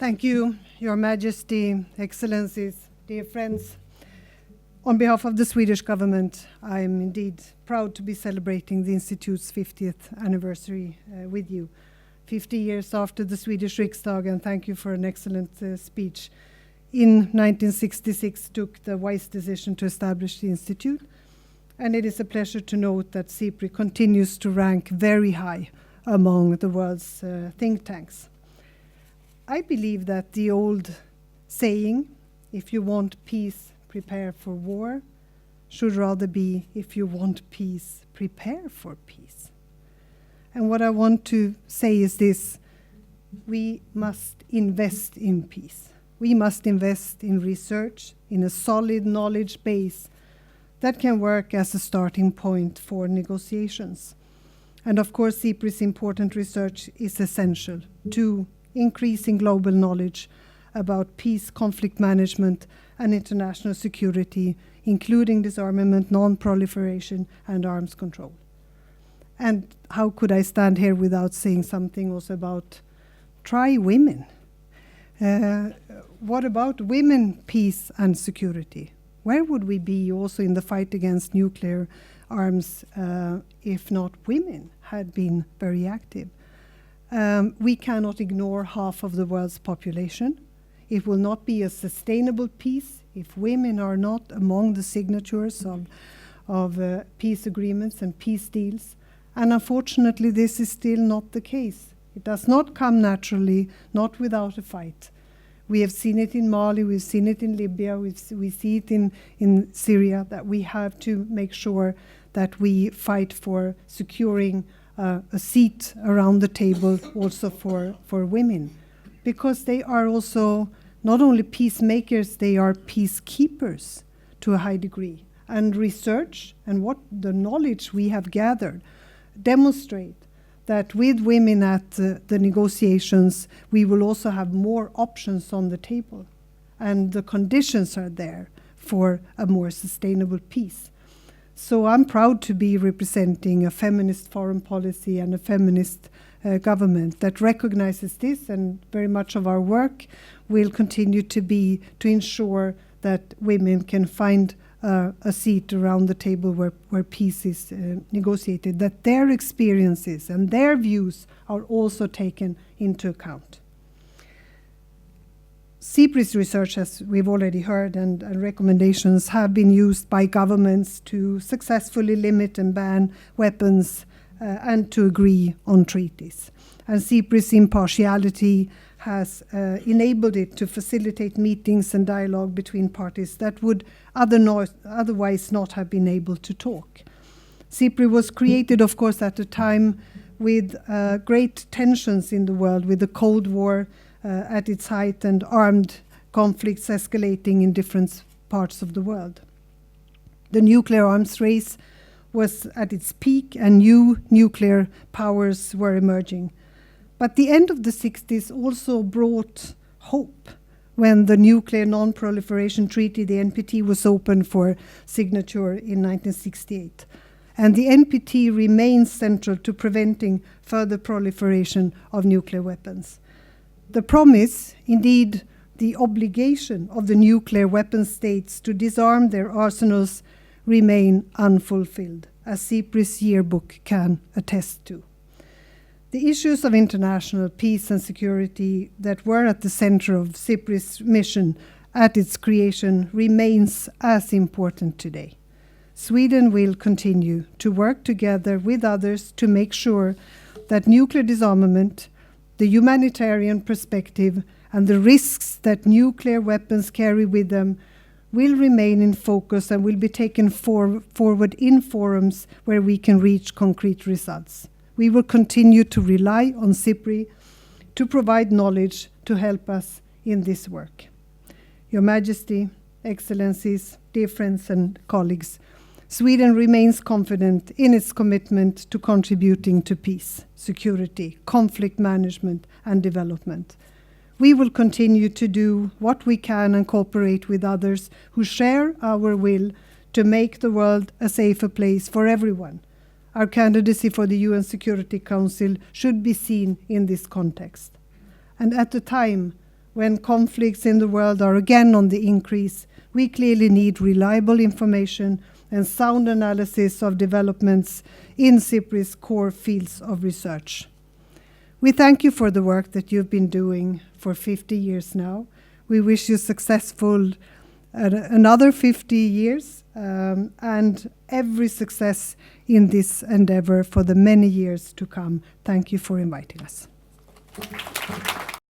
Thank you, Your Majesty, Excellencies, dear friends. On behalf of the Swedish government, I am indeed proud to be celebrating the Institute's 50th anniversary with you. 50 years after the Swedish Riksdag, and thank you for an excellent speech. In 1966, took the wise decision to establish the Institute, and it is a pleasure to note that SIPRI continues to rank very high among the world's think tanks. I believe that the old saying, if you want peace, prepare for war, should rather be, if you want peace, prepare for peace. And what I want to say is this: we must invest in peace. We must invest in research, in a solid knowledge base that can work as a starting point for negotiations. And of course, SIPRI's important research is essential to increasing global knowledge about peace, conflict management, and international security, including disarmament, non-proliferation, and arms control. And how could I stand here without saying something also about try women? What about women, peace, and security? Where would we be also in the fight against nuclear arms if not women had been very active? We cannot ignore half of the world's population. It will not be a sustainable peace if women are not among the signatories of peace agreements and peace deals. And unfortunately, this is still not the case. It does not come naturally, not without a fight. We have seen it in Mali, we've seen it in Libya, we see it in Syria, that we have to make sure that we fight for securing a seat around the table also for women. Because they are also not only peacemakers, they are peacekeepers to a high degree. And research and what the knowledge we have gathered demonstrate that with women at the negotiations, we will also have more options on the table. And the conditions are there for a more sustainable peace. So I'm proud to be representing a feminist foreign policy and a feminist government that recognizes this, and very much of our work will continue to be to ensure that women can find a seat around the table where peace is negotiated, that their experiences and their views are also taken into account. SIPRI's research, as we've already heard, and recommendations have been used by governments to successfully limit and ban weapons and to agree on treaties. And SIPRI's impartiality has enabled it to facilitate meetings and dialogue between parties that would otherwise not have been able to talk. SIPRI was created, of course, at a time with great tensions in the world, with the Cold War at its height and armed conflicts escalating in different parts of the world. The nuclear arms race was at its peak and new nuclear powers were emerging. But the end of the 60s also brought hope when the Nuclear Non-Proliferation Treaty, the NPT, was opened for signature in 1968. And the NPT remains central to preventing further proliferation of nuclear weapons. The promise, indeed the obligation of the nuclear weapon states to disarm their arsenals remain unfulfilled, as SIPRI's yearbook can attest to. The issues of international peace and security that were at the center of SIPRI's mission at its creation remains as important today. Sweden will continue to work together with others to make sure that nuclear disarmament, the humanitarian perspective, and the risks that nuclear weapons carry with them will remain in focus and will be taken forward in forums where we can reach concrete results. We will continue to rely on SIPRI to provide knowledge to help us in this work. Your Majesty, Excellencies, dear friends and colleagues, Sweden remains confident in its commitment to contributing to peace, security, conflict management, and development. We will continue to do what we can and cooperate with others who share our will to make the world a safer place for everyone. Our candidacy for the UN Security Council should be seen in this context. And at a time when conflicts in the world are again on the increase, we clearly need reliable information and sound analysis of developments in SIPRI's core fields of research. We thank you for the work that you've been doing for 50 years now. We wish you successful another 50 years and every success in this endeavor for the many years to come. Thank you for inviting us.